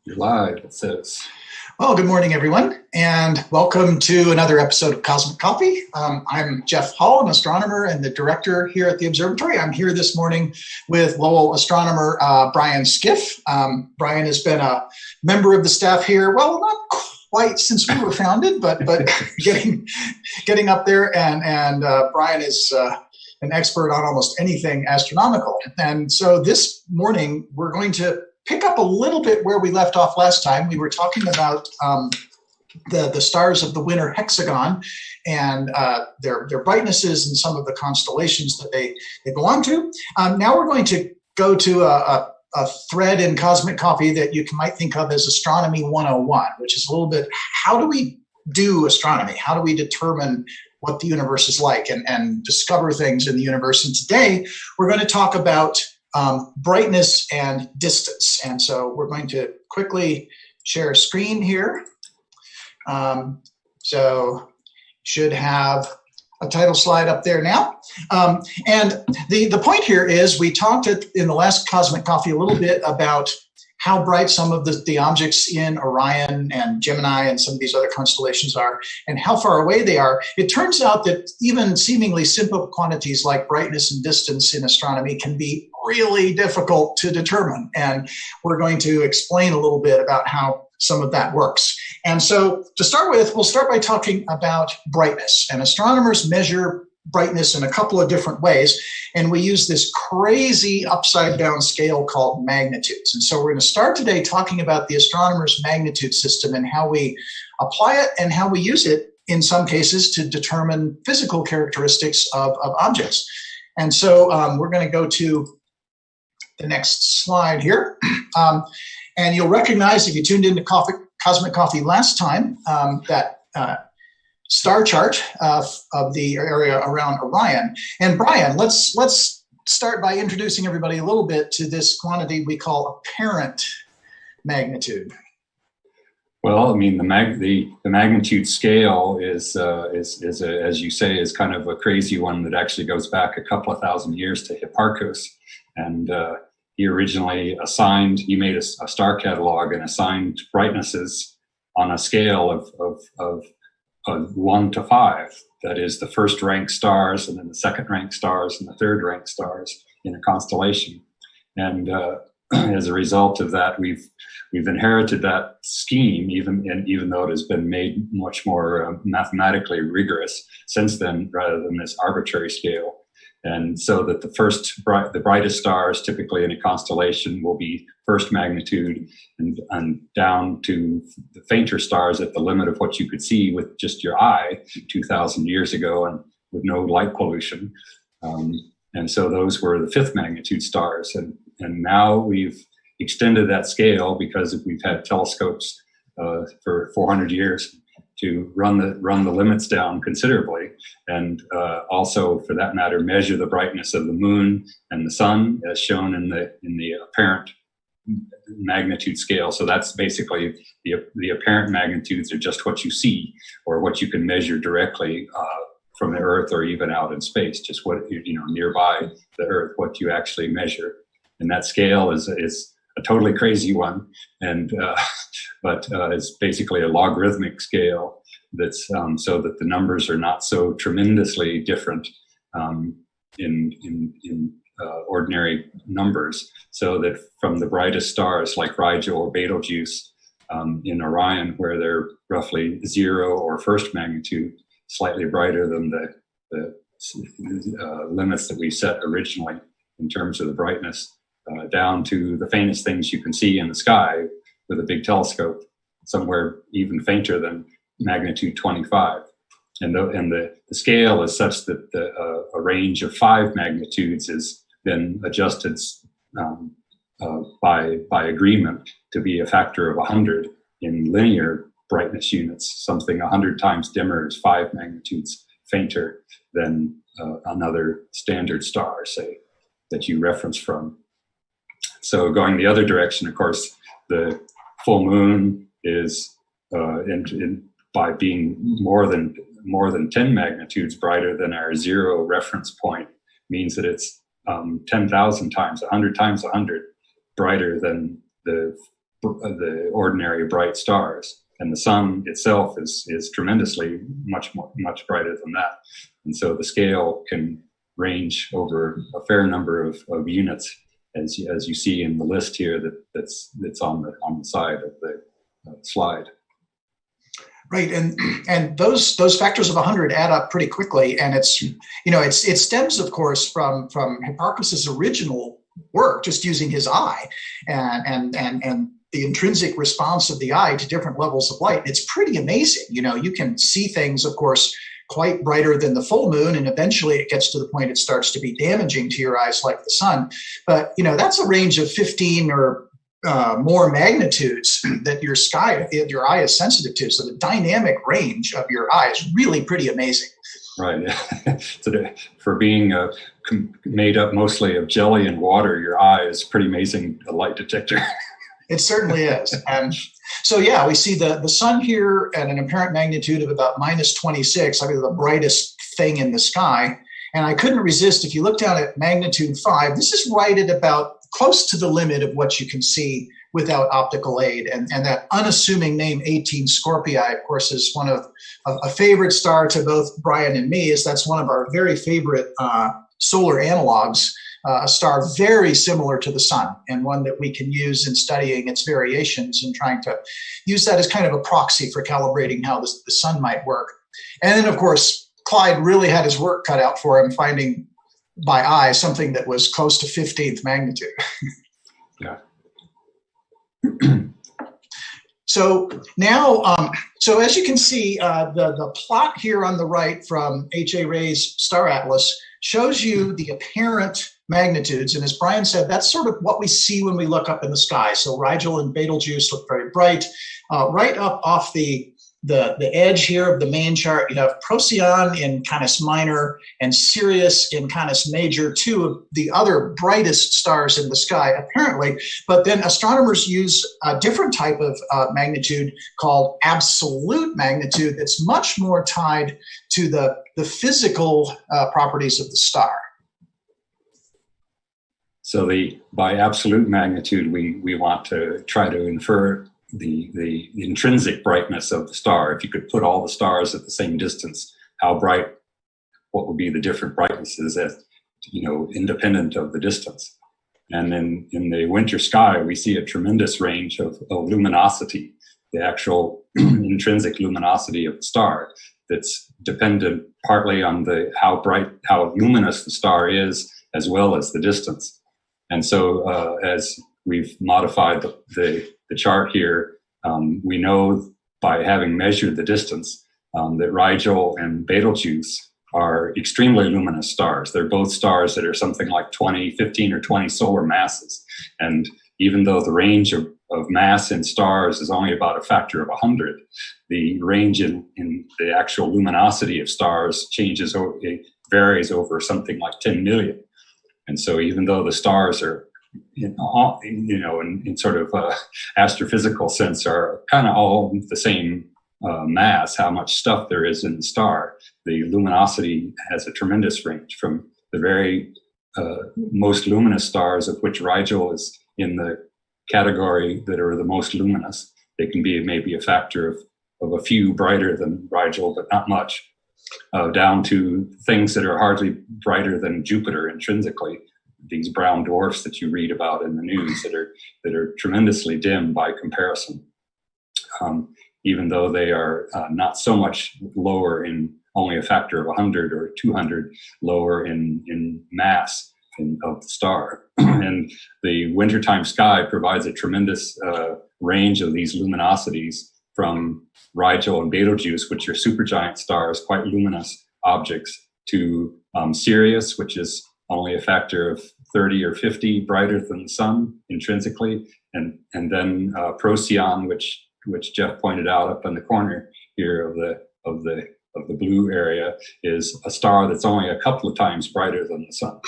You're live, it says. Well, good morning, everyone, and welcome to another episode of Cosmic Coffee. I'm Jeff Hall, an astronomer and the director here at the observatory. I'm here this morning with Lowell astronomer Brian Skiff. Brian has been a member of the staff here, well, not quite since we were founded, but getting up there, and Brian is an expert on almost anything astronomical. And so this morning, we're going to pick up a little bit where we left off last time. We were talking about the stars of the winter hexagon and their brightnesses and some of the constellations that they belong to. Now we're going to go to a thread in Cosmic Coffee that you might think of as Astronomy 101, which is a little bit, how do we do astronomy? How do we determine what the universe is like and discover things in the universe? And today we're going to talk about brightness and distance. And so we're going to quickly share a screen here. So should have a title slide up there now. And the point here is we talked in the last Cosmic Coffee a little bit about how bright some of the objects in Orion and Gemini and some of these other constellations are and how far away they are. It turns out that even seemingly simple quantities like brightness and distance in astronomy can be really difficult to determine. And we're going to explain a little bit about how some of that works. And so to start with, we'll start by talking about brightness. And astronomers measure brightness in a couple of different ways. And we use this crazy upside down scale called magnitudes. And so we're going to start today talking about the astronomer's magnitude system and how we apply it and how we use it in some cases to determine physical characteristics of objects. And so we're going to go to the next slide here. And you'll recognize if you tuned into Cosmic Coffee last time that star chart of the area around Orion. And Brian, let's start by introducing everybody a little bit to this quantity we call apparent magnitude. Well, I mean, the magnitude scale is as you say, is kind of a crazy one that actually goes back a couple of thousand years to Hipparchus, and he originally made a star catalog and assigned brightnesses on a scale of 1 to 5. That is the first rank stars, and then the second rank stars, and the third rank stars in a constellation. And as a result of that, we've inherited that scheme, even though it has been made much more mathematically rigorous since then, rather than this arbitrary scale. And so that the brightest stars typically in a constellation will be first magnitude, and down to the fainter stars at the limit of what you could see with just your eye 2,000 years ago and with no light pollution. And so those were the fifth magnitude stars. And now we've extended that scale because we've had telescopes for 400 years to run the limits down considerably, and also, for that matter, measure the brightness of the moon and the sun, as shown in the apparent magnitude scale. So that's basically the apparent magnitudes are just what you see or what you can measure directly from the Earth or even out in space, just what nearby the Earth, what you actually measure. And that scale is a totally crazy one, and but it's basically a logarithmic scale that's so that the numbers are not so tremendously different in ordinary numbers, so that from the brightest stars like Rigel or Betelgeuse in Orion, where they're roughly 0 or first magnitude, slightly brighter than the limits that we set originally in terms of the brightness, down to the faintest things you can see in the sky with a big telescope, somewhere even fainter than magnitude 25. And the scale is such that a range of 5 magnitudes has been adjusted by agreement to be a factor of 100 in linear brightness units. Something 100 times dimmer is 5 magnitudes fainter than another standard star, say, that you reference from. So going the other direction, of course, the full moon is by being more than 10 magnitudes brighter than our 0 reference point, means that it's 10,000 times, 100 times 100 brighter than the the ordinary bright stars. And the sun itself is tremendously much brighter than that. And so the scale can range over a fair number of units, as you see in the list here that's on the side of the slide. Right, and those factors of 100 add up pretty quickly, and it stems, of course, from Hipparchus's original work, just using his eye, and the intrinsic response of the eye to different levels of light. It's pretty amazing. You can see things, of course, quite brighter than the full moon, and eventually it gets to the point it starts to be damaging to your eyes like the sun. But that's a range of 15 or more magnitudes that your eye is sensitive to. So the dynamic range of your eye is really pretty amazing. Right. So for being made up mostly of jelly and water, your eye is pretty amazing light detector. It certainly is. And so, yeah, we see the sun here at an apparent magnitude of about -26, the brightest thing in the sky. And I couldn't resist, if you look down at magnitude 5, this is right at about close to the limit of what you can see without optical aid. And that unassuming name 18 Scorpii, of course, is one of a favorite star to both Brian and me, as that's one of our very favorite solar analogs. A star very similar to the sun, and one that we can use in studying its variations and trying to use that as kind of a proxy for calibrating how the sun might work. And then, of course, Clyde really had his work cut out for him, finding by eye something that was close to 15th magnitude. Yeah. So now, so as you can see, the plot here on the right from H.A. Ray's Star Atlas shows you the apparent magnitudes. And as Brian said, that's sort of what we see when we look up in the sky. So Rigel and Betelgeuse look very bright. Right up off the edge here of the main chart, you have Procyon in Canis Minor and Sirius in Canis Major, two of the other brightest stars in the sky, apparently. But then astronomers use a different type of magnitude called absolute magnitude that's much more tied to the physical properties of the star. So by absolute magnitude, we want to try to infer the intrinsic brightness of the star. If you could put all the stars at the same distance, how bright, what would be the different brightnesses as, independent of the distance. And then in the winter sky, we see a tremendous range of luminosity, the actual intrinsic luminosity of the star, that's dependent partly on how luminous the star is, as well as the distance. And so as we've modified the chart here, we know by having measured the distance that Rigel and Betelgeuse are extremely luminous stars. They're both stars that are something like 15 or 20 solar masses. And even though the range of mass in stars is only about a factor of 100, the range in the actual luminosity of stars it varies over something like 10 million. And so even though the stars are, in sort of astrophysical sense, are kind of all the same mass, how much stuff there is in the star, the luminosity has a tremendous range from the very most luminous stars, of which Rigel is in the category that are the most luminous. They can be maybe a factor of a few brighter than Rigel, but not much. Down to things that are hardly brighter than Jupiter intrinsically, these brown dwarfs that you read about in the news that are tremendously dim by comparison, even though they are not so much lower, in only a factor of 100 or 200 lower in mass of the star. And the wintertime sky provides a tremendous range of these luminosities, from Rigel and Betelgeuse, which are supergiant stars, quite luminous objects, to Sirius, which is only a factor of 30 or 50 brighter than the sun intrinsically, and then Procyon, which Jeff pointed out up in the corner here of the blue area, is a star that's only a couple of times brighter than the sun.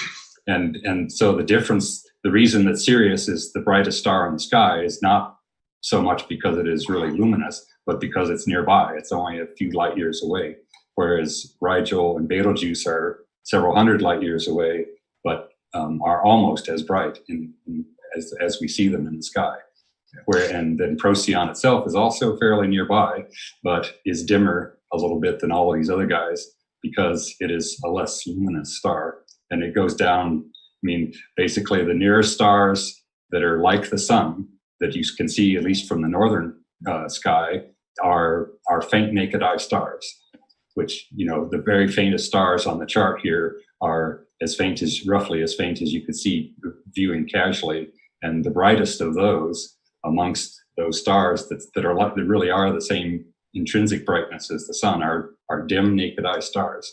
And so the reason that Sirius is the brightest star in the sky is not so much because it is really luminous, but because it's nearby. It's only a few light years away, whereas Rigel and Betelgeuse are several hundred light years away, but are almost as bright as we see them in the sky. and then Procyon itself is also fairly nearby, but is dimmer a little bit than all of these other guys because it is a less luminous star. And it goes down, I mean, basically the nearest stars that are like the sun that you can see, at least from the northern sky, are faint naked eye stars, which, you know, the very faintest stars on the chart here are roughly as faint as you could see viewing casually. And the brightest of those amongst those stars that really are the same intrinsic brightness as the sun are dim naked eye stars,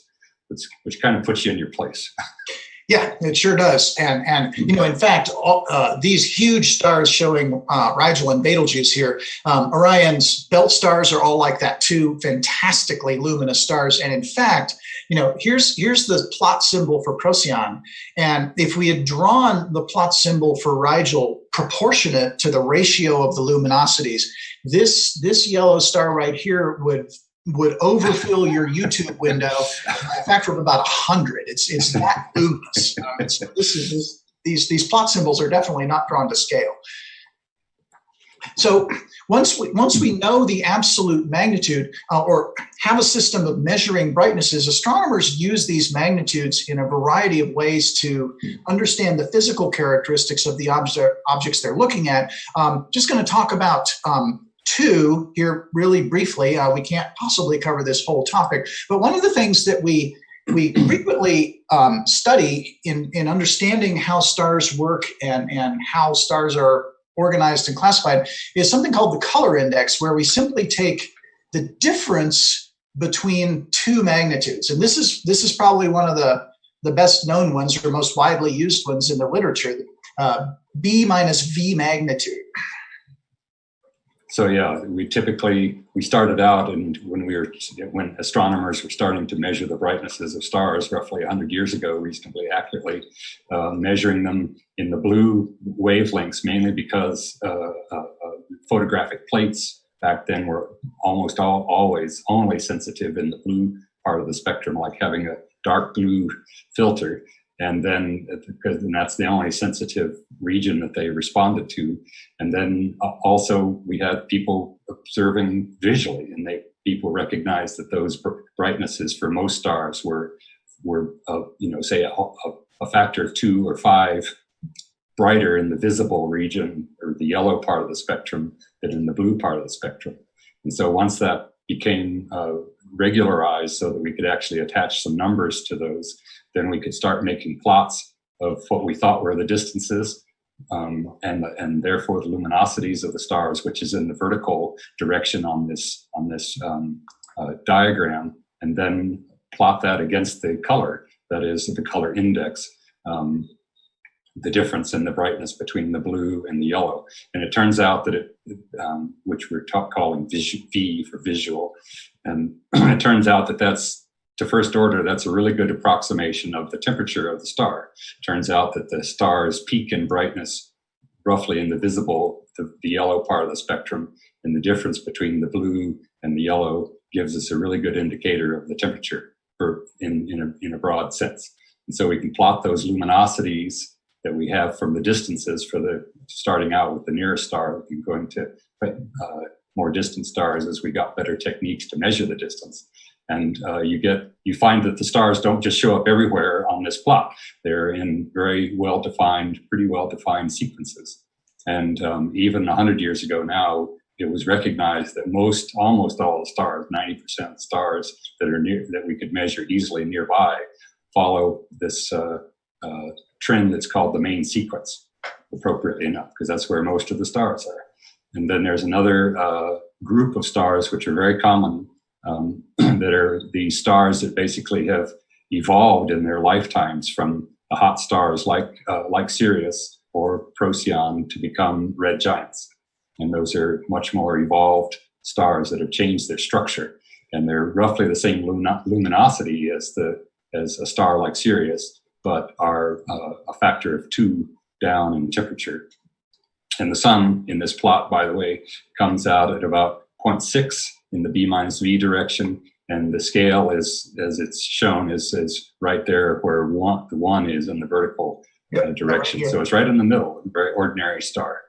which kind of puts you in your place. Yeah, it sure does. And you know, in fact, these huge stars showing Rigel and Betelgeuse here, Orion's belt stars are all like that too, fantastically luminous stars. And in fact, you know, here's the plot symbol for Procyon. And if we had drawn the plot symbol for Rigel proportionate to the ratio of the luminosities, this yellow star right here would overfill your YouTube window by a factor of about 100. It's that luminous. These plot symbols are definitely not drawn to scale. So once we know the absolute magnitude or have a system of measuring brightnesses, astronomers use these magnitudes in a variety of ways to understand the physical characteristics of the objects they're looking at. Just going to talk about two here really briefly. We can't possibly cover this whole topic, but one of the things that we frequently study in understanding how stars work and how stars are organized and classified is something called the color index, where we simply take the difference between two magnitudes. And this is probably one of the best known ones or most widely used ones in the literature, B minus V magnitude. So yeah, we started out, and when astronomers were starting to measure the brightnesses of stars roughly 100 years ago, reasonably accurately, measuring them in the blue wavelengths, mainly because photographic plates back then were almost always only sensitive in the blue part of the spectrum, like having a dark blue filter. And then, because that's the only sensitive region that they responded to. And then also we had people observing visually, and people recognized that those brightnesses for most stars were say a factor of 2 or 5 brighter in the visible region or the yellow part of the spectrum than in the blue part of the spectrum. And so once that became regularized so that we could actually attach some numbers to those, then we could start making plots of what we thought were the distances and therefore the luminosities of the stars, which is in the vertical direction on this diagram, and then plot that against the color, that is the color index, the difference in the brightness between the blue and the yellow. And it turns out that which we're calling V for visual, and it turns out that that's, to first order, that's a really good approximation of the temperature of the star. It turns out that the stars peak in brightness roughly in the visible, the yellow part of the spectrum, and the difference between the blue and the yellow gives us a really good indicator of the temperature in a broad sense. And so we can plot those luminosities that we have from the distances for starting out with the nearest star and going to more distant stars as we got better techniques to measure the distance. And you find that the stars don't just show up everywhere on this plot. They're in pretty well-defined sequences. And even 100 years ago now, it was recognized that almost all the stars, 90% of the stars that we could measure easily nearby, follow this trend that's called the main sequence, appropriately enough, because that's where most of the stars are. And then there's another group of stars which are very common, that are the stars that basically have evolved in their lifetimes from the hot stars like Sirius or Procyon to become red giants. And those are much more evolved stars that have changed their structure. And they're roughly the same luminosity as a star like Sirius, but are a factor of 2 down in temperature. And the sun in this plot, by the way, comes out at about 0.6 in the B minus V direction, and the scale is, as it's shown, is right there where the 1 is in the vertical direction. Right, so it's right in the middle, a very ordinary star.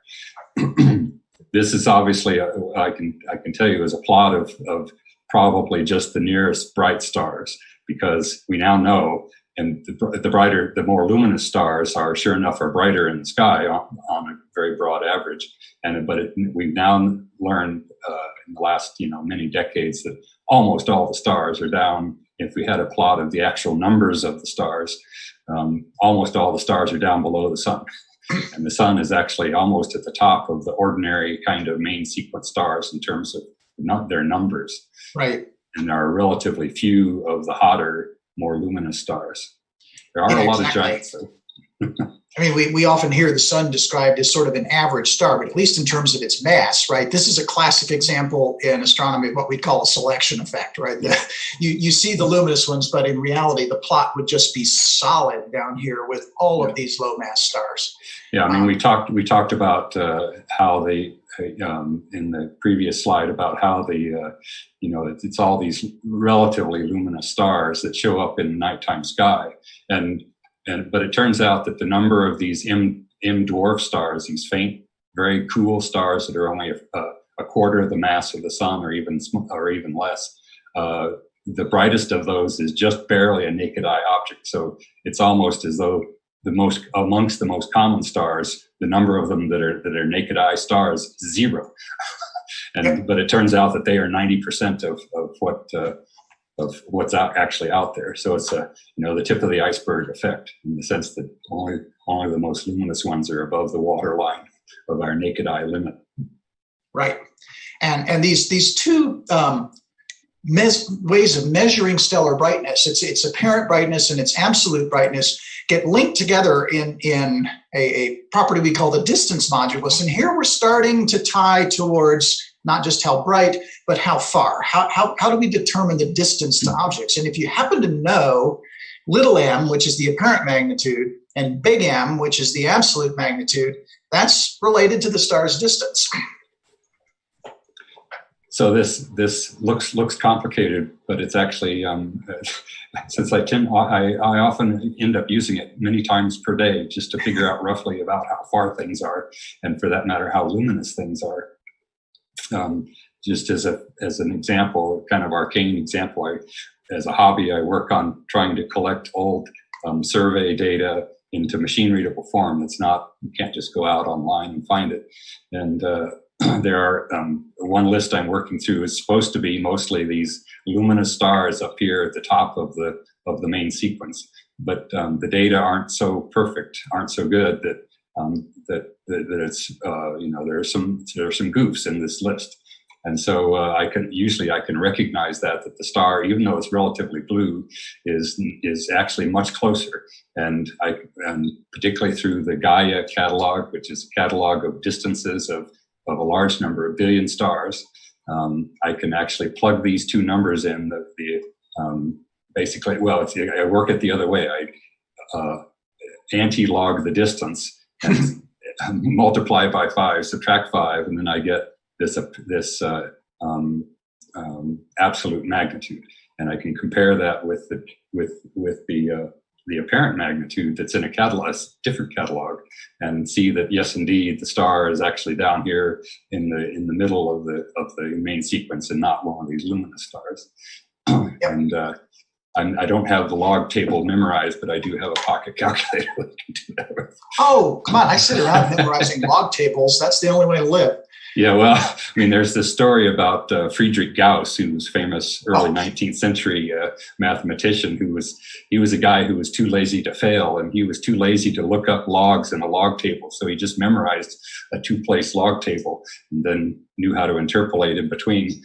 this is obviously, I can tell you, is a plot of probably just the nearest bright stars, because we now know, and the more luminous stars are sure enough are brighter in the sky on a very broad average. We've now learned in the last many decades that almost all the stars are down. If we had a plot of the actual numbers of the stars, almost all the stars are down below the sun. And the sun is actually almost at the top of the ordinary kind of main sequence stars in terms of their numbers. Right. And there are relatively few of the hotter, more luminous stars. There are a lot of giants, though. I mean, we often hear the sun described as sort of an average star, but at least in terms of its mass, right? This is a classic example in astronomy of what we call a selection effect, right? You see the luminous ones, but in reality, the plot would just be solid down here with all of these low mass stars. Yeah, I mean, we talked about how in the previous slide about how it's all these relatively luminous stars that show up in the nighttime sky, but it turns out that the number of these M dwarf stars, these faint, very cool stars that are only a quarter of the mass of the sun, or even less, the brightest of those is just barely a naked eye object. So it's almost as though amongst the most common stars, the number of them that are naked eye stars is zero. But it turns out that they are 90% of what's actually out there. So it's the tip of the iceberg effect, in the sense that only the most luminous ones are above the waterline of our naked eye limit. Right, and these two ways of measuring stellar brightness, its apparent brightness and its absolute brightness, get linked together in a property we call the distance modulus. And here we're starting to tie towards not just how bright, but how far. How do we determine the distance to objects? And if you happen to know little m, which is the apparent magnitude, and big M, which is the absolute magnitude, that's related to the star's distance. So this looks complicated, but it's actually since I often end up using it many times per day just to figure out roughly about how far things are, and for that matter, how luminous things are. Just as an example, kind of arcane example, as a hobby, I work on trying to collect old survey data into machine readable form. You can't just go out online and find it. And there are one list I'm working through is supposed to be mostly these luminous stars up here at the top of the main sequence, but the data aren't so perfect, aren't so good that it's there are some goofs in this list. And so I can recognize that the star, even though it's relatively blue, is actually much closer. And particularly through the Gaia catalog, which is a catalog of distances of a large number of billion stars, I can actually plug these two numbers in. I work it the other way. I anti-log the distance and multiply by 5, subtract 5, and then I get this absolute magnitude, and I can compare that with the apparent magnitude that's in a different catalog, and see that yes, indeed, the star is actually down here in the middle of the main sequence and not one of these luminous stars. And I don't have the log table memorized, but I do have a pocket calculator that I can do that with. Oh, come on. I sit around memorizing log tables. That's the only way to live. Yeah, well, I mean, there's this story about Friedrich Gauss, who was famous early 19th century mathematician, he was a guy who was too lazy to fail, and he was too lazy to look up logs in a log table. So he just memorized a 2-place log table and then knew how to interpolate in between.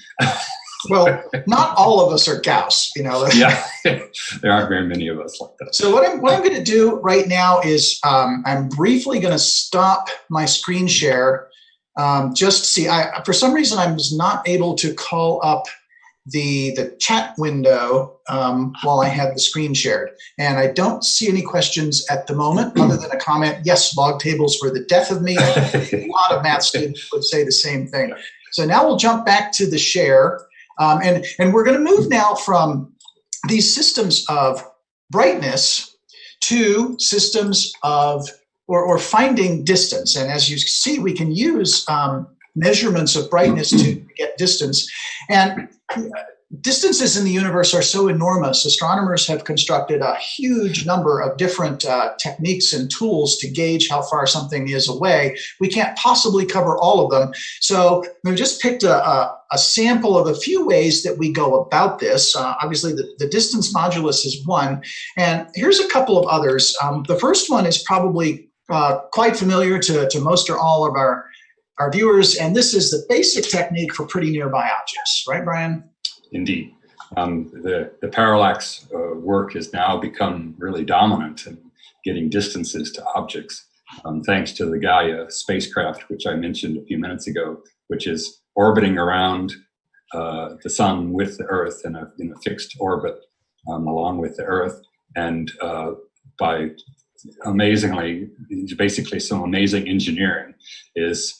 Well, not all of us are Gauss, Yeah, there aren't very many of us like that. So what I'm going to do right now is I'm briefly going to stop my screen share. Just to see, for some reason I was not able to call up the chat window while I had the screen shared, and I don't see any questions at the moment other than a comment. Yes, log tables were the death of me. A lot of math students would say the same thing. So now we'll jump back to the share, and we're going to move now from these systems of brightness to systems of or finding distance. And as you see, we can use measurements of brightness to get distance. And distances in the universe are so enormous. Astronomers have constructed a huge number of different techniques and tools to gauge how far something is away. We can't possibly cover all of them. So we've just picked a sample of a few ways that we go about this. Obviously, the distance modulus is one. And here's a couple of others. The first one is probably quite familiar to most or all of our viewers. And this is the basic technique for pretty nearby objects. Right, Brian? Indeed. The parallax work has now become really dominant in getting distances to objects, thanks to the Gaia spacecraft, which I mentioned a few minutes ago, which is orbiting around the sun with the Earth in a fixed orbit along with the Earth. And by amazingly, basically some amazing engineering, is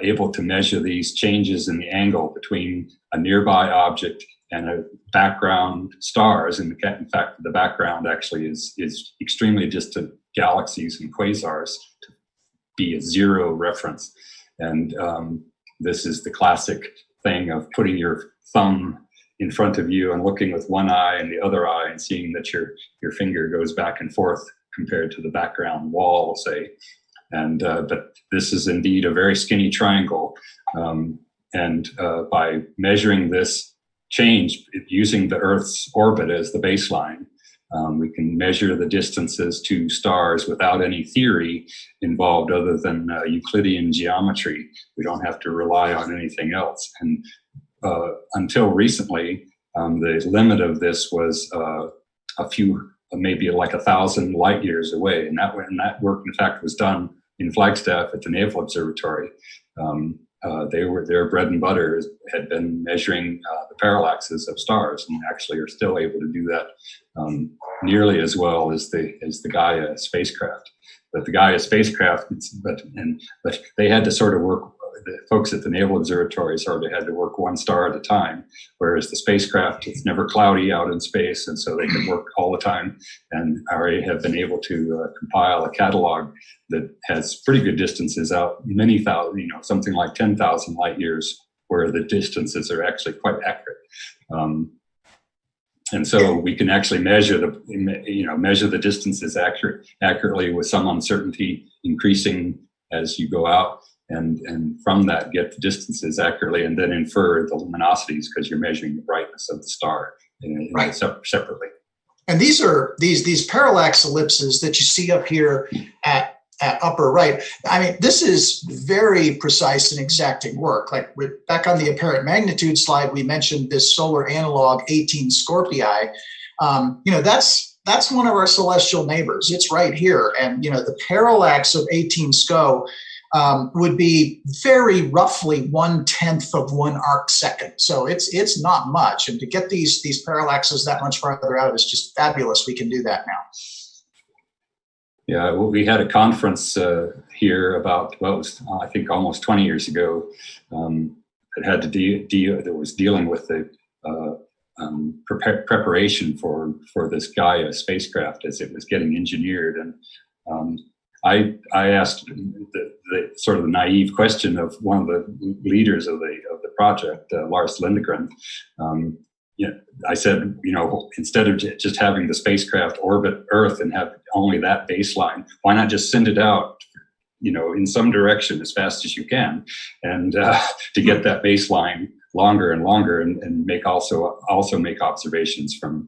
able to measure these changes in the angle between a nearby object and a background stars. In fact, the background actually is extremely distant galaxies and quasars to be a zero reference. And this is the classic thing of putting your thumb in front of you and looking with one eye and the other eye and seeing that your finger goes back and forth compared to the background wall, say. And but this is indeed a very skinny triangle, and by measuring this change using the Earth's orbit as the baseline, we can measure the distances to stars without any theory involved other than Euclidean geometry. We don't have to rely on anything else. And until recently, the limit of this was a few, maybe like 1,000 light years away. And that work, in fact, was done in Flagstaff at the Naval Observatory. Their bread and butter had been measuring the parallaxes of stars, and actually are still able to do that nearly as well as the Gaia spacecraft. But the Gaia spacecraft, but they had to sort of work. The folks at the Naval Observatory sort of had to work one star at a time, whereas the spacecraft, it's never cloudy out in space, and so they can work all the time. And already have been able to compile a catalog that has pretty good distances out many thousand, something like 10,000 light years, where the distances are actually quite accurate. And so we can actually measure the distances accurately with some uncertainty increasing as you go out. And from that get the distances accurately, and then infer the luminosities because you're measuring the brightness of the star separately. And these are these parallax ellipses that you see up here at upper right. I mean, this is very precise and exacting work. Like back on the apparent magnitude slide, we mentioned this solar analog 18 Scorpii. That's one of our celestial neighbors. It's right here, and the parallax of 18 SCO would be very roughly 1/10 of 1 arc second. So it's not much. And to get these parallaxes that much farther out is just fabulous. We can do that now. Yeah, well, we had a conference here about, I think almost 20 years ago. It had to that was dealing with the preparation for this Gaia spacecraft as it was getting engineered. And I asked the sort of the naive question of one of the leaders of the project, Lars Lindegren. I said, instead of just having the spacecraft orbit Earth and have only that baseline, why not just send it out, in some direction as fast as you can, and to get that baseline longer and longer, and make also make observations from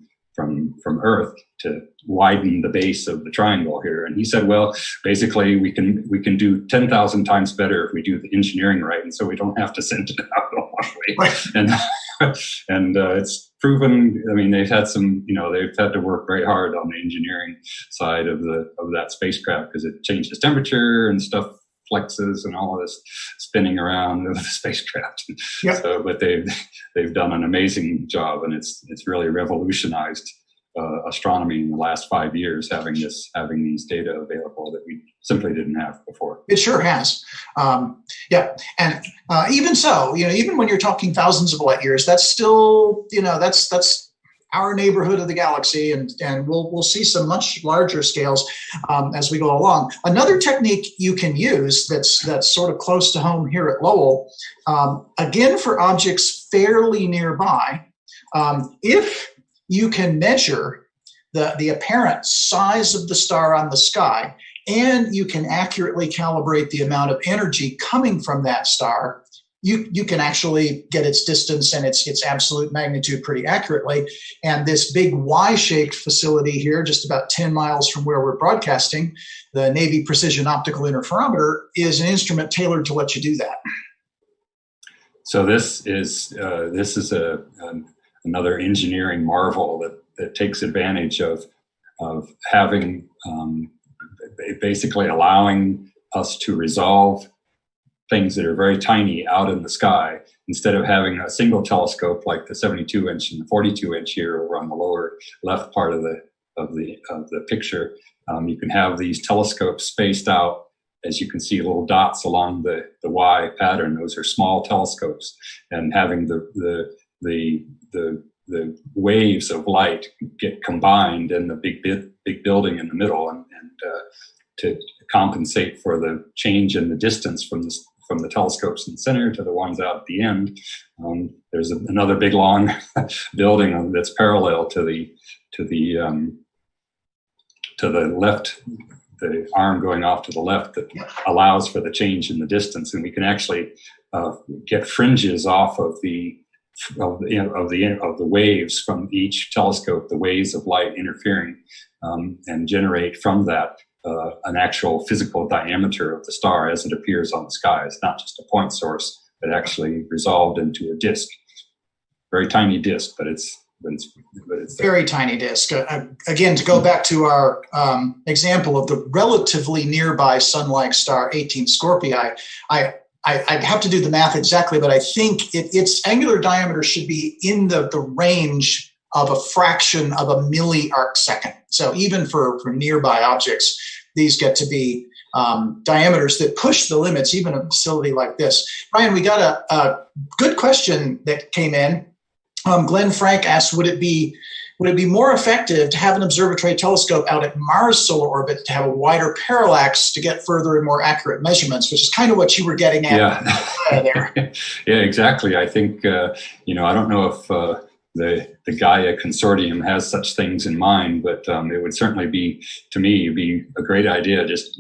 Earth to widen the base of the triangle here. And he said, well, basically we can do 10,000 times better if we do the engineering right, and so we don't have to send it out a long way. Right. And it's proven. I mean, they've had to work very hard on the engineering side of that spacecraft, because it changes temperature and stuff flexes and all of this spinning around of the spacecraft. Yep. So, but they've done an amazing job, and it's really revolutionized astronomy in the last 5 years, having these data available that we simply didn't have before. It sure has. Yeah, and even so, even when you're talking thousands of light years, that's still, that's our neighborhood of the galaxy, and we'll see some much larger scales as we go along. Another technique you can use that's sort of close to home here at Lowell, again for objects fairly nearby, if you can measure the apparent size of the star on the sky, and you can accurately calibrate the amount of energy coming from that star, you can actually get its distance and its absolute magnitude pretty accurately. And this big Y-shaped facility here, just about 10 miles from where we're broadcasting, the Navy Precision Optical Interferometer, is an instrument tailored to let you do that. So this is another engineering marvel that takes advantage of having basically allowing us to resolve things that are very tiny out in the sky, instead of having a single telescope like the 72-inch and the 42-inch here over on the lower left part of the picture. You can have these telescopes spaced out, as you can see, little dots along the Y pattern. Those are small telescopes, and having the waves of light get combined in the big building in the middle, and to compensate for the change in the distance from the telescopes in the center to the ones out at the end. There's another big long building that's parallel to the left, the arm going off to the left that allows for the change in the distance, and we can actually get fringes off of the waves from each telescope, the waves of light interfering, and generate from that an actual physical diameter of the star as it appears on the sky. It's not just a point source, but actually resolved into a disk. Very tiny disk, but it's very tiny disk. Again, to go back to our example of the relatively nearby sun-like star 18 Scorpii, I'd have to do the math exactly, but I think its angular diameter should be in the range of a fraction of a milliarc second. So even for nearby objects, these get to be diameters that push the limits, even of a facility like this. Brian, we got a good question that came in. Glenn Frank asked, would it be more effective to have an observatory telescope out at Mars solar orbit to have a wider parallax to get further and more accurate measurements, which is kind of what you were getting at there. Yeah, exactly. I think, I don't know if the Gaia Consortium has such things in mind, but it would certainly be a great idea just,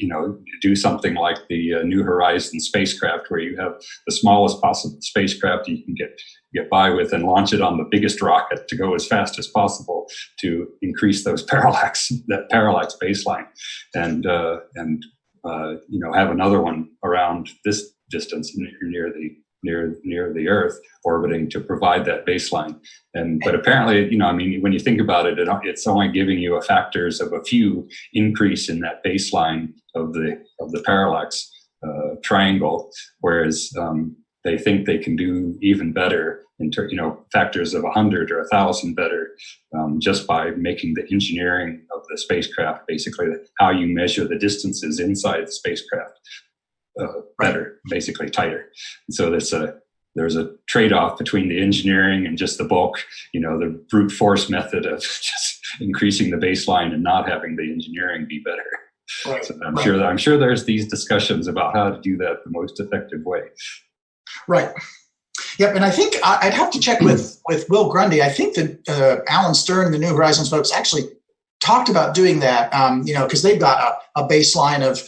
do something like the New Horizons spacecraft, where you have the smallest possible spacecraft you can get by with and launch it on the biggest rocket to go as fast as possible to increase that parallax baseline, and have another one around this distance near the Earth, orbiting to provide that baseline. But apparently, when you think about it, it's only giving you a factors of a few increase in that baseline of the parallax triangle, whereas they think they can do even better factors of 100 or 1,000 better, just by making the engineering of the spacecraft, basically how you measure the distances inside the spacecraft, better, basically tighter. And so there's a trade-off between the engineering and just the bulk, the brute force method of just increasing the baseline and not having the engineering be better. Right. So I'm sure there's these discussions about how to do that the most effective way. Right. Yep, and I think I'd have to check with Will Grundy. I think that Alan Stern, the New Horizons folks, actually talked about doing that, because they've got a baseline of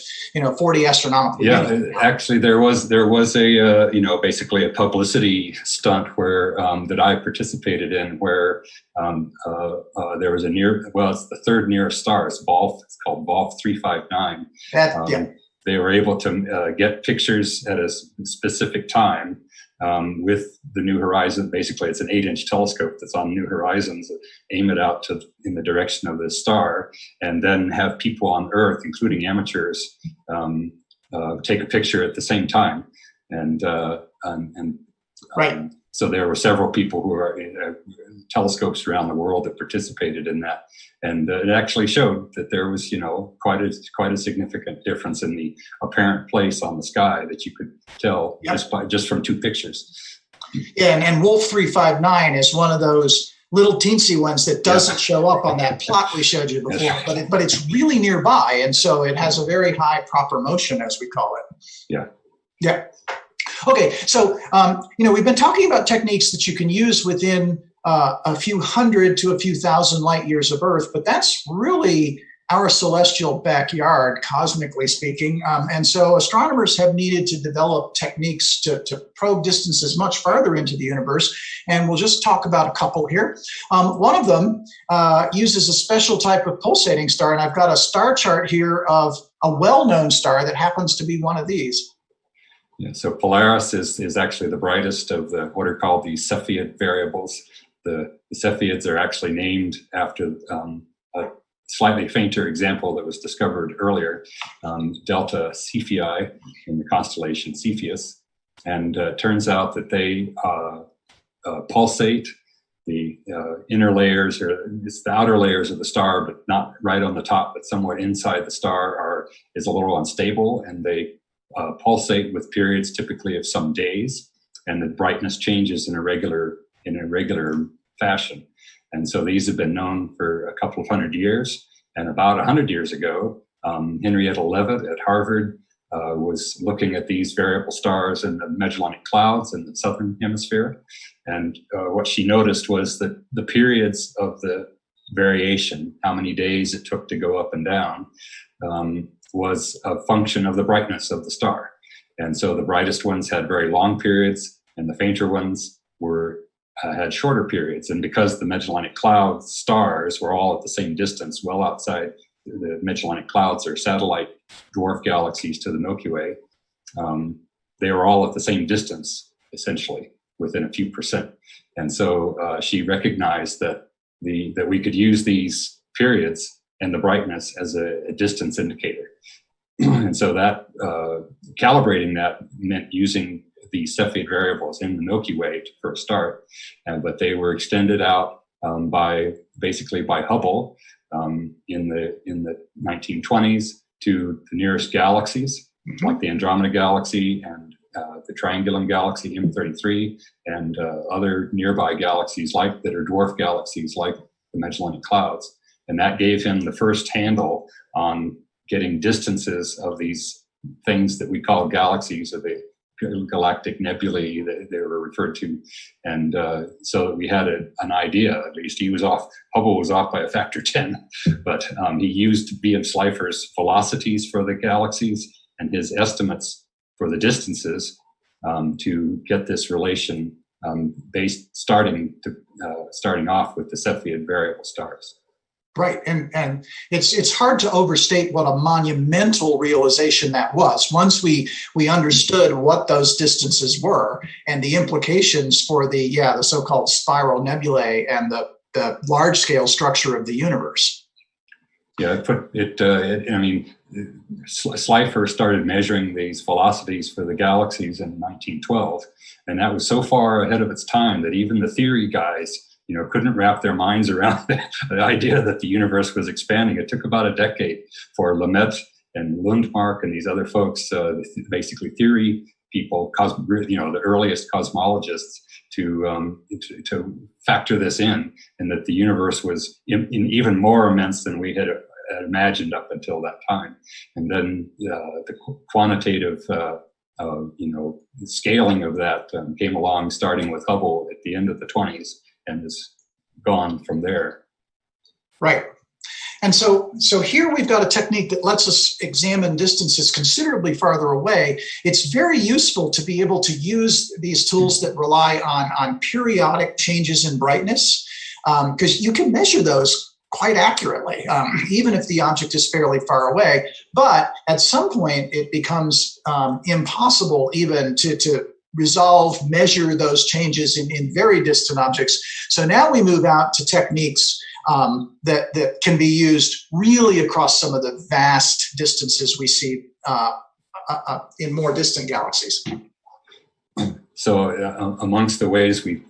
40 astronomical units. Actually, there was a basically a publicity stunt where that I participated in, where there was it's the third nearest star. It's called Volf 359. They were able to get pictures at a specific time with the New Horizon. Basically, it's an 8-inch telescope that's on New Horizons, aim it out in the direction of this star, and then have people on Earth, including amateurs, take a picture at the same time. So there were several people who are telescopes around the world that participated in that, and it actually showed that there was quite a significant difference in the apparent place on the sky that you could tell just from two pictures. Yeah, and Wolf 359 is one of those little teensy ones that doesn't show up on that plot we showed you before, but it's really nearby, and so it has a very high proper motion, as we call it. Yeah. Yeah. Okay, so we've been talking about techniques that you can use within a few hundred to a few thousand light years of Earth, but that's really our celestial backyard, cosmically speaking. And so astronomers have needed to develop techniques to probe distances much farther into the universe. And we'll just talk about a couple here. One of them uses a special type of pulsating star. And I've got a star chart here of a well-known star that happens to be one of these. Yeah, so Polaris is actually the brightest of the what are called the Cepheid variables. The Cepheids are actually named after a slightly fainter example that was discovered earlier, Delta Cephei in the constellation Cepheus. And turns out that they pulsate. The inner layers, or it's the outer layers of the star, but not right on the top, but somewhat inside the star is a little unstable, and they pulsate with periods typically of some days, and the brightness changes in a regular fashion. And so these have been known for a couple of hundred years. And about 100 years ago, Henrietta Leavitt at Harvard was looking at these variable stars in the Magellanic Clouds in the southern hemisphere. And what she noticed was that the periods of the variation, how many days it took to go up and down, was a function of the brightness of the star. And so the brightest ones had very long periods, and the fainter ones had shorter periods. And because the Magellanic Cloud stars were all at the same distance, well outside the Magellanic Clouds are satellite dwarf galaxies to the Milky Way, they were all at the same distance, essentially, within a few percent. And so she recognized that we could use these periods and the brightness as a distance indicator. And so that calibrating that meant using the Cepheid variables in the Milky Way for a start, but they were extended out by Hubble in the 1920s to the nearest galaxies, like the Andromeda Galaxy and the Triangulum Galaxy M33, and other nearby galaxies that are dwarf galaxies like the Magellanic Clouds. And that gave him the first handle on getting distances of these things that we call galaxies, or the galactic nebulae that they were referred to. And so that we had an idea, at least. Hubble was off by a factor of 10, but he used B.M. Slipher's velocities for the galaxies and his estimates for the distances to get this relation starting off with the Cepheid variable stars. Right, and it's hard to overstate what a monumental realization that was. Once we understood what those distances were and the implications for the so-called spiral nebulae and the large-scale structure of the universe. Yeah, Slipher started measuring these velocities for the galaxies in 1912, and that was so far ahead of its time that even the theory guys couldn't wrap their minds around the idea that the universe was expanding. It took about a decade for Lamette and Lundmark and these other folks, basically theory people, the earliest cosmologists, to factor this in, and that the universe was even more immense than we had imagined up until that time. And then the quantitative scaling of that came along, starting with Hubble at the end of the 20s, and has gone from there. Right. And so here we've got a technique that lets us examine distances considerably farther away. It's very useful to be able to use these tools that rely on periodic changes in brightness, because you can measure those quite accurately, even if the object is fairly far away. But at some point, it becomes impossible even to measure those changes in very distant objects. So now we move out to techniques that can be used really across some of the vast distances we see in more distant galaxies. So amongst the ways we've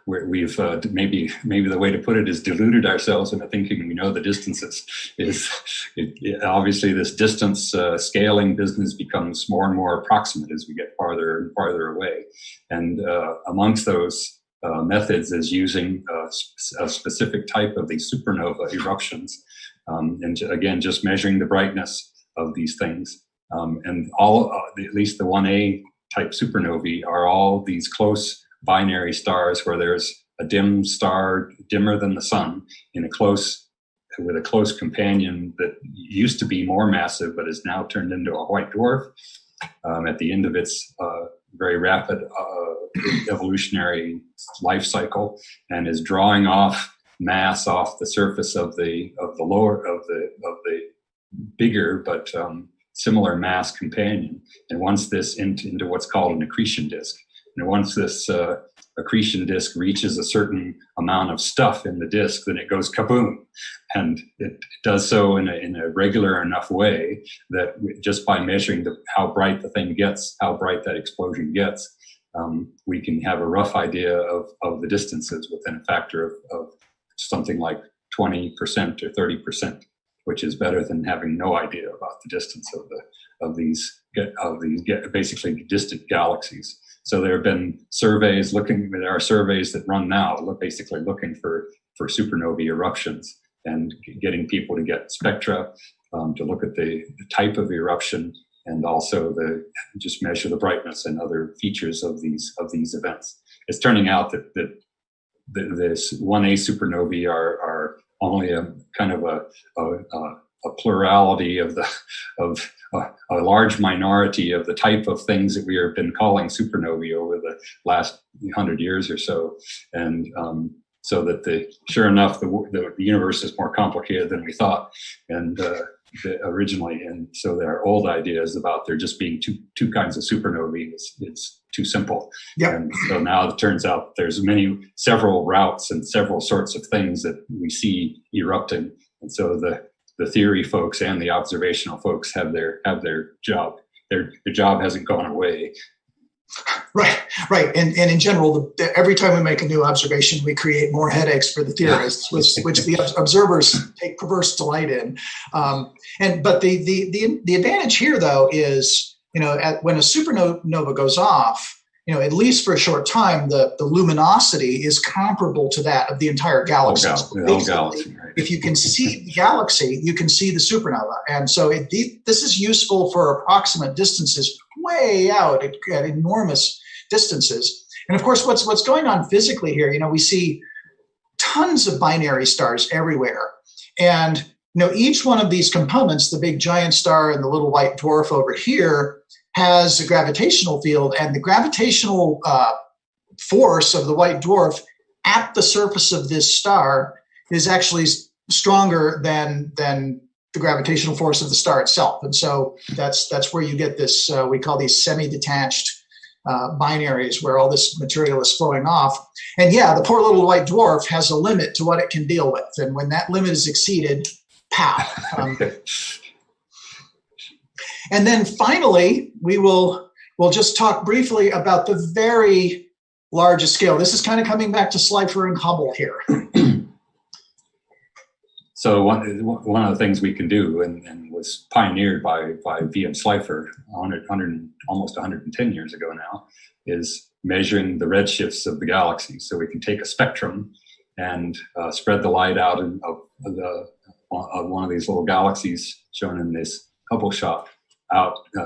maybe the way to put it is deluded ourselves into thinking we know the distances obviously this distance scaling business becomes more and more approximate as we get farther and farther away. And amongst those methods is using a specific type of these supernova eruptions, and again, just measuring the brightness of these things. And all, at least the 1A type supernovae, are all these close binary stars where there's a dim star, dimmer than the sun, with a close companion that used to be more massive, but is now turned into a white dwarf at the end of its very rapid evolutionary life cycle, and is drawing off mass off the surface of the bigger but similar mass companion, and once this into what's called an accretion disk. And once this accretion disk reaches a certain amount of stuff in the disk, then it goes kaboom, and it does so in a regular enough way that just by measuring how bright the thing gets, how bright that explosion gets, we can have a rough idea of the distances within a factor of something like 20% or 30%, which is better than having no idea about the distance of these basically distant galaxies. So there have been surveys there are surveys that run now, basically looking for supernovae eruptions and getting people to get spectra to look at the type of eruption, and also just measure the brightness and other features of these events. It's turning out that this 1A supernovae are only a kind of a plurality of a large minority of the type of things that we have been calling supernovae over the last 100 years or so, and so that sure enough the universe is more complicated than we thought, and originally, and so there are old ideas about there just being two kinds of supernovae. It's too simple. Yep. And so now it turns out there's several routes and several sorts of things that we see erupting, and so the theory folks and the observational folks have their job. Their job hasn't gone away. Right. And in general, every time we make a new observation, we create more headaches for the theorists, which the observers take perverse delight in. But the advantage here, though, is, when a supernova goes off, at least for a short time, the luminosity is comparable to that of the entire galaxy. The whole galaxy, right. If you can see the galaxy, you can see the supernova. And so this is useful for approximate distances way out at enormous distances. And of course, what's going on physically here, we see tons of binary stars everywhere. And each one of these components, the big giant star and the little white dwarf over here, has a gravitational field, and the gravitational force of the white dwarf at the surface of this star is actually stronger than the gravitational force of the star itself. And so that's where you get this, we call these semi-detached binaries, where all this material is flowing off. And yeah, the poor little white dwarf has a limit to what it can deal with. And when that limit is exceeded, pow. And then finally, we'll just talk briefly about the very largest scale. This is kind of coming back to Slipher and Hubble here. So one of the things we can do, and was pioneered by V.M. Slipher almost 110 years ago now, is measuring the redshifts of the galaxy. So we can take a spectrum and spread the light out of one of these little galaxies shown in this Hubble shot,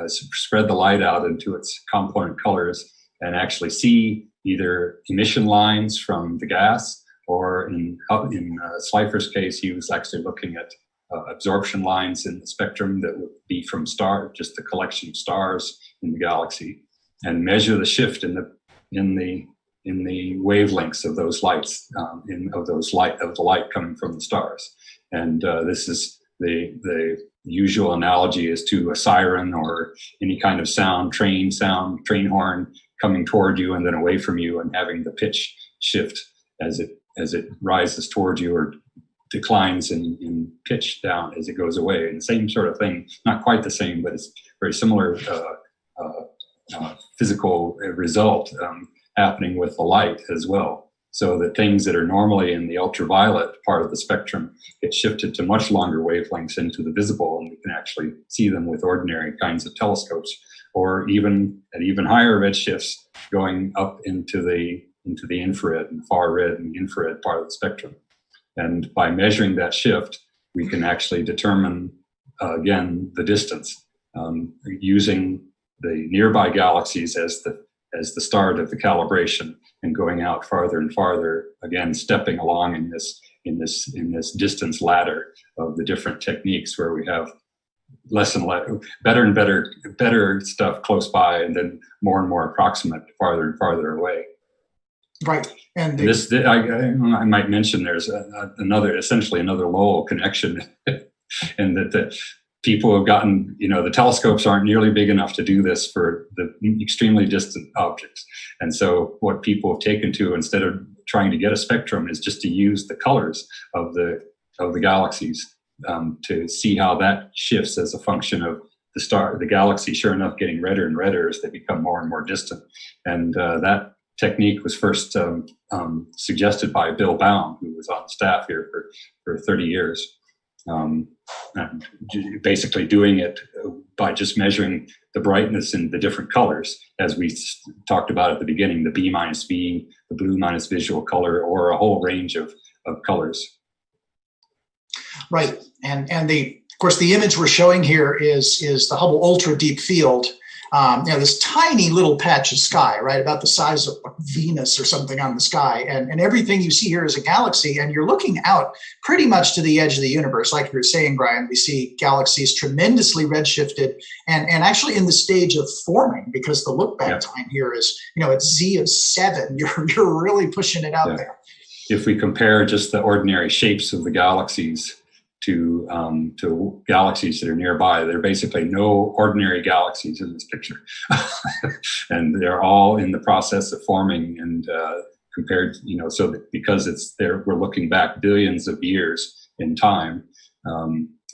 spread the light out into its component colors, and actually see either emission lines from the gas, or in Slipher's case, he was actually looking at absorption lines in the spectrum that would be from just the collection of stars in the galaxy, and measure the shift in the wavelengths of those lights, of the light coming from the stars. And this is the usual analogy is to a siren or any kind of train horn coming toward you and then away from you, and having the pitch shift as it rises towards you, or declines in pitch down as it goes away. And the same sort of thing, not quite the same, but it's very similar physical result happening with the light as well. So that things that are normally in the ultraviolet part of the spectrum get shifted to much longer wavelengths into the visible, and we can actually see them with ordinary kinds of telescopes, or even at even higher redshifts, going up into the into the infrared and far red and infrared part of the spectrum. And by measuring that shift, we can actually determine, again, the distance using the nearby galaxies as the start of the calibration, and going out farther and farther, again, stepping along in this distance ladder of the different techniques, where we have less and less, better and better stuff close by, and then more and more approximate, farther and farther away. Right. And I might mention there's essentially another Lowell connection, and that people have gotten, the telescopes aren't nearly big enough to do this for the extremely distant objects. And so what people have taken to, instead of trying to get a spectrum, is just to use the colors of the galaxies to see how that shifts as a function of the galaxy, sure enough, getting redder and redder as they become more and more distant. And that technique was first suggested by Bill Baum, who was on staff here for 30 years. And basically doing it by just measuring the brightness in the different colors, as we talked about at the beginning, the B minus V, the blue minus visual color, or a whole range of colors. Right. And of course, the image we're showing here is the Hubble Ultra Deep Field. This tiny little patch of sky, right, about the size of Venus or something on the sky. And everything you see here is a galaxy, and you're looking out pretty much to the edge of the universe. Like you were saying, Brian, we see galaxies tremendously redshifted and actually in the stage of forming, because the look back time here is, at Z of 7. You're really pushing it out there. If we compare just the ordinary shapes of the galaxies to galaxies that are nearby, there are basically no ordinary galaxies in this picture. And they're all in the process of forming, and compared, so that because it's there, we're looking back billions of years in time.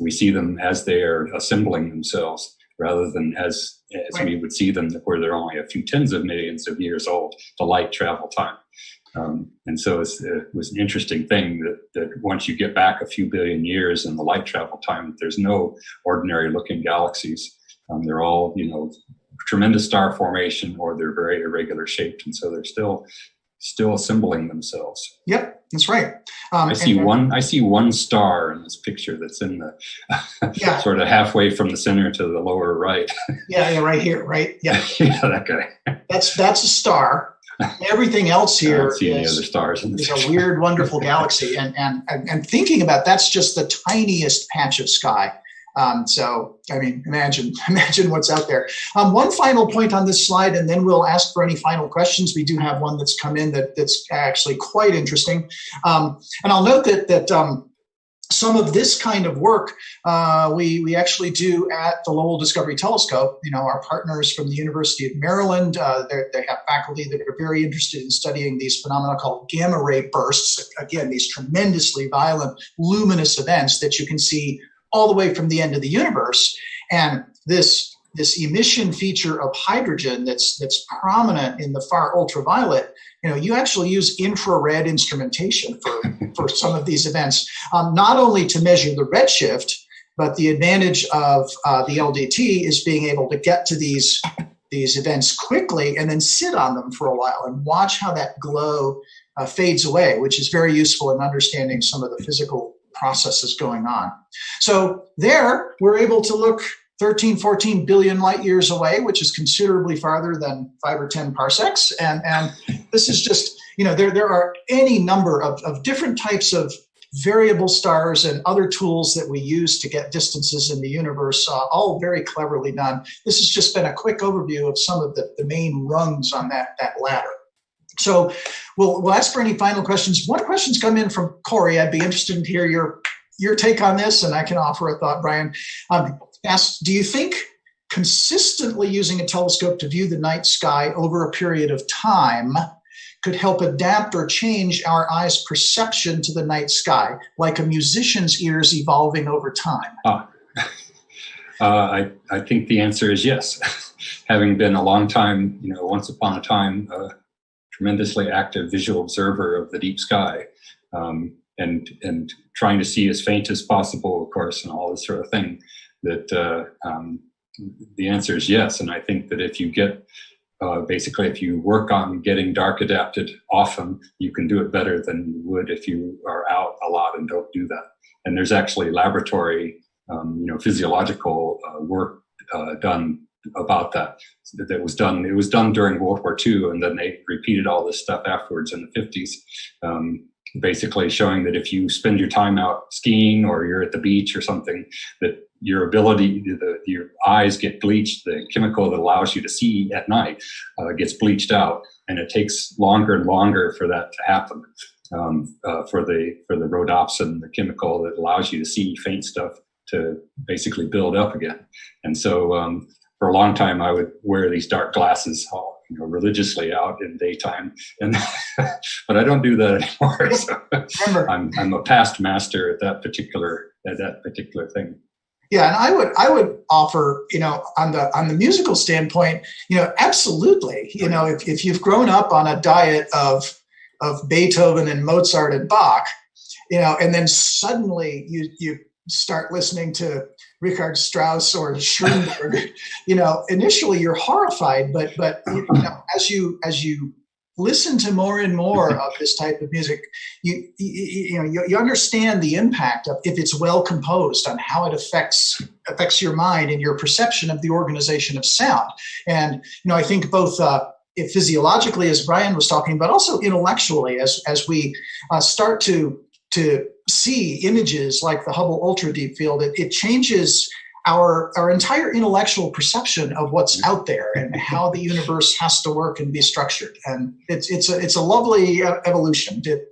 We see them as they are assembling themselves, rather than as we would see them where they're only a few tens of millions of years old, the light travel time. And so it was an interesting thing that once you get back a few billion years in the light travel time, there's no ordinary looking galaxies. They're all, tremendous star formation, or they're very irregular shaped. And so they're still assembling themselves. Yep, that's right. I see one star in this picture that's in the sort of halfway from the center to the lower right. Yeah, right here, right? Yeah. Yeah, that guy. That's a star. Everything else here is a weird, wonderful galaxy. And thinking about that's just the tiniest patch of sky. So, I mean, imagine what's out there. One final point on this slide, and then we'll ask for any final questions. We do have one that's come in that's actually quite interesting. And I'll note that some of this kind of work we actually do at the Lowell Discovery Telescope. Our partners from the University of Maryland, they have faculty that are very interested in studying these phenomena called gamma ray bursts. Again, these tremendously violent luminous events that you can see all the way from the end of the universe. And this emission feature of hydrogen that's prominent in the far ultraviolet, you actually use infrared instrumentation for some of these events, not only to measure the redshift, but the advantage of the LDT is being able to get to these events quickly and then sit on them for a while and watch how that glow fades away, which is very useful in understanding some of the physical processes going on. So there, we're able to look 13, 14 billion light years away, which is considerably farther than 5 or 10 parsecs. And this is just, there are any number of different types of variable stars and other tools that we use to get distances in the universe, all very cleverly done. This has just been a quick overview of some of the main rungs on that ladder. So we'll ask for any final questions. One question's come in from Corey. I'd be interested to hear your take on this, and I can offer a thought, Brian. Asked, do you think consistently using a telescope to view the night sky over a period of time could help adapt or change our eyes' perception to the night sky, like a musician's ears evolving over time? I think the answer is yes. Having been a long time, once upon a time, tremendously active visual observer of the deep sky, and trying to see as faint as possible, of course, and all this sort of thing, that the answer is yes. And I think that if you get basically, if you work on getting dark adapted often, you can do it better than you would if you are out a lot and don't do that. And there's actually laboratory, physiological work done about that. It was done during World War II, and then they repeated all this stuff afterwards in the 50s. Basically showing that if you spend your time out skiing or you're at the beach or something, that your ability, your eyes get bleached. The chemical that allows you to see at night gets bleached out, and it takes longer and longer for that to happen. For the rhodopsin, the chemical that allows you to see faint stuff, to basically build up again. And so for a long time, I would wear these dark glasses religiously out in daytime, and but I don't do that anymore. So I'm a past master at that particular thing. Yeah, and I would offer, on the musical standpoint, absolutely. If you've grown up on a diet of Beethoven and Mozart and Bach, and then suddenly you start listening to Richard Strauss or Schoenberg, initially you're horrified, but as you listen to more and more of this type of music, you understand the impact of, if it's well composed, on how it affects your mind and your perception of the organization of sound. And I think both physiologically, as Brian was talking, but also intellectually, as we start to see images like the Hubble Ultra Deep Field, it changes our entire intellectual perception of what's out there and how the universe has to work and be structured. And it's a lovely evolution. It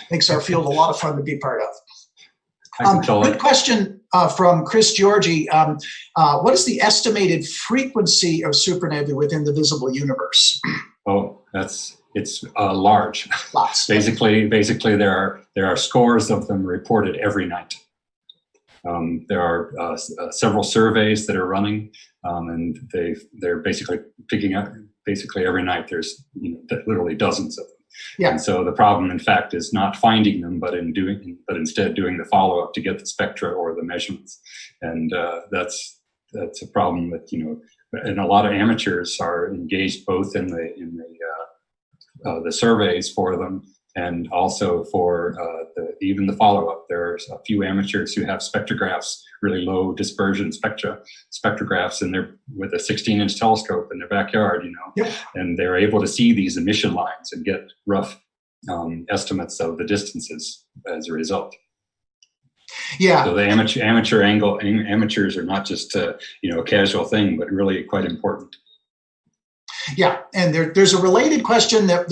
makes our field a lot of fun to be part of. Good question from Chris Georgie. What is the estimated frequency of supernovae within the visible universe? Oh, it's large. Lots. Basically, there are scores of them reported every night. There are several surveys that are running, and they're basically picking up every night. There's literally dozens of them. Yeah. And so the problem, in fact, is not finding them, but instead doing the follow-up to get the spectra or the measurements. And that's a problem that and a lot of amateurs are engaged both in the surveys for them, and also for even the follow-up. There's a few amateurs who have spectrographs, really low dispersion spectrographs, and they're with a 16-inch telescope in their backyard, Yep. And they're able to see these emission lines and get rough estimates of the distances as a result. Yeah. So the amateurs are not just a casual thing, but really quite important. Yeah, and there's a related question that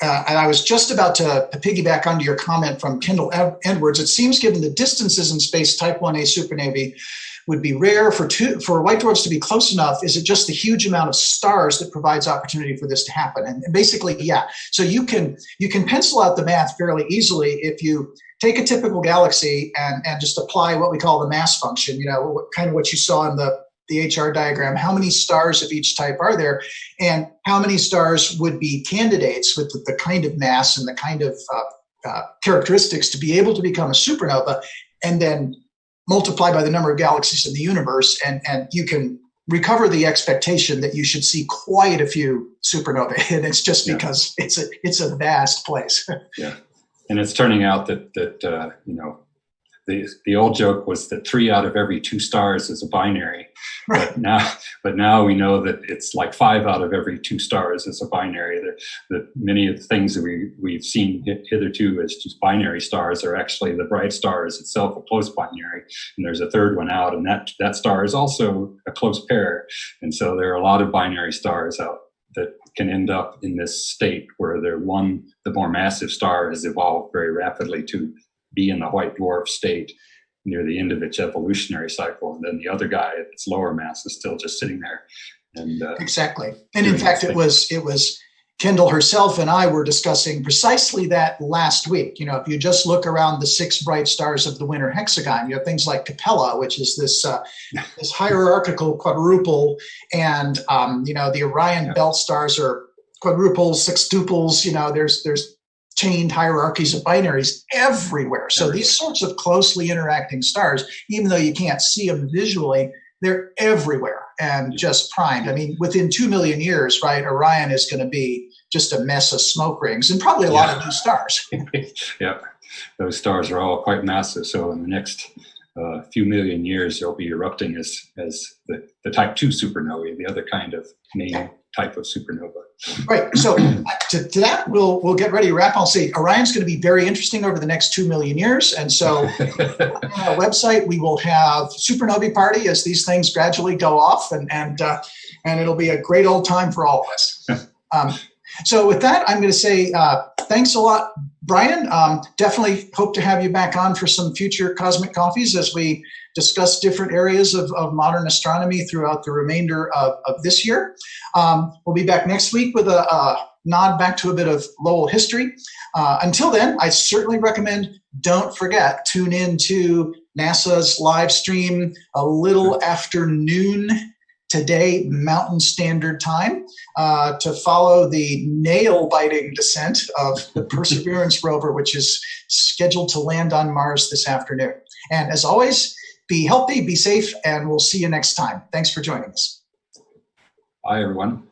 and I was just about to piggyback onto your comment from Kendall Edwards. It seems, given the distances in space, Type 1a supernovae would be rare. For white dwarfs to be close enough, is it just the huge amount of stars that provides opportunity for this to happen? And basically, yeah. So you can pencil out the math fairly easily if you take a typical galaxy and just apply what we call the mass function. Kind of what you saw in the HR diagram. How many stars of each type are there, and how many stars would be candidates with the kind of mass and the kind of characteristics to be able to become a supernova, and then multiply by the number of galaxies in the universe, and you can recover the expectation that you should see quite a few supernovae. And it's just because it's a vast place. Yeah, and it's turning out that the old joke was that 3 out of every 2 stars is a binary, right. But now we know that it's like 5 out of every 2 stars is a binary. That many of the things that we've seen hitherto as just binary stars are actually the bright star is itself a close binary, and there's a third one out, and that star is also a close pair. And so there are a lot of binary stars out that can end up in this state where the more massive star has evolved very rapidly to be in the white dwarf state near the end of its evolutionary cycle, and then the other guy at its lower mass is still just sitting there. And exactly. And in fact, it was Kendall herself and I were discussing precisely that last week. If you just look around the 6 bright stars of the winter hexagon, you have things like Capella, which is this hierarchical quadruple, and the Orion belt stars are quadruples, sextuples. There's chained hierarchies of binaries everywhere. So these sorts of closely interacting stars, even though you can't see them visually, they're everywhere and just primed. I mean, within 2 million years, right, Orion is going to be just a mess of smoke rings and probably a lot of new stars. Yeah, those stars are all quite massive. So in the next few million years, they'll be erupting as the type 2 supernovae, the other kind of main type of supernova. Right. So to that, we'll get ready to wrap. I'll say Orion's going to be very interesting over the next 2 million years. And so on our website, we will have supernovae party as these things gradually go off, and it'll be a great old time for all of us. So with that, I'm going to say thanks a lot, Brian. Definitely hope to have you back on for some future Cosmic Coffees as we discuss different areas of modern astronomy throughout the remainder of this year. We'll be back next week with a nod back to a bit of Lowell history. Until then, I certainly recommend, don't forget, tune in to NASA's live stream a little after noon today, Mountain Standard Time, to follow the nail-biting descent of the Perseverance rover, which is scheduled to land on Mars this afternoon. And as always, be healthy, be safe, and we'll see you next time. Thanks for joining us. Bye, everyone.